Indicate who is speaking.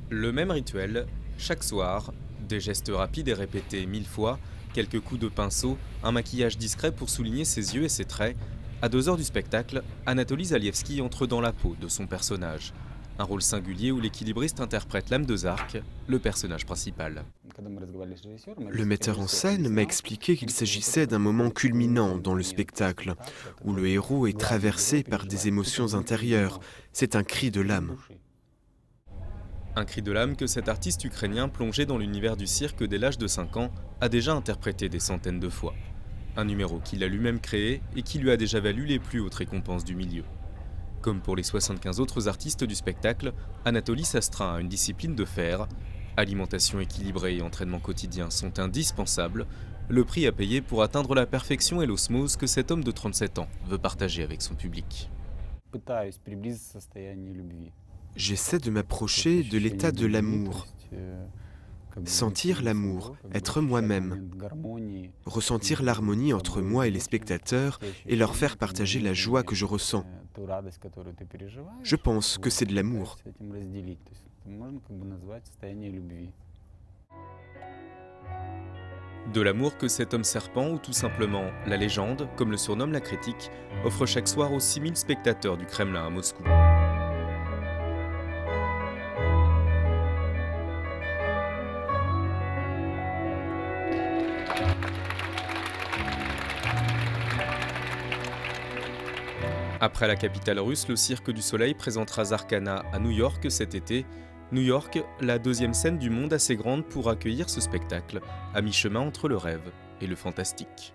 Speaker 1: Le même rituel, chaque soir, des gestes rapides et répétés 1000 fois, quelques coups de pinceau, un maquillage discret pour souligner ses yeux et ses traits. À 2 heures du spectacle, Anatoly Zalievski entre dans la peau de son personnage. Un rôle singulier où l'équilibriste interprète l'âme de Zark, le personnage principal.
Speaker 2: Le metteur en scène m'a expliqué qu'il s'agissait d'un moment culminant dans le spectacle, où le héros est traversé par des émotions intérieures. C'est un cri de l'âme.
Speaker 1: Un cri de l'âme que cet artiste ukrainien plongé dans l'univers du cirque dès l'âge de 5 ans a déjà interprété des centaines de fois. Un numéro qu'il a lui-même créé et qui lui a déjà valu les plus hautes récompenses du milieu. Comme pour les 75 autres artistes du spectacle, Anatoly s'astreint à une discipline de fer. Alimentation équilibrée et entraînement quotidien sont indispensables. Le prix à payer pour atteindre la perfection et l'osmose que cet homme de 37 ans veut partager avec son public.
Speaker 2: J'essaie de m'approcher de l'état de l'amour, sentir l'amour, être moi-même, ressentir l'harmonie entre moi et les spectateurs et leur faire partager la joie que je ressens. Je pense que c'est de l'amour.
Speaker 1: De l'amour que cet homme serpent, ou tout simplement la légende, comme le surnomme la critique, offre chaque soir aux 6000 spectateurs du Kremlin à Moscou. Après la capitale russe, le Cirque du Soleil présentera Zarkana à New York cet été. New York, la deuxième scène du monde assez grande pour accueillir ce spectacle, à mi-chemin entre le rêve et le fantastique.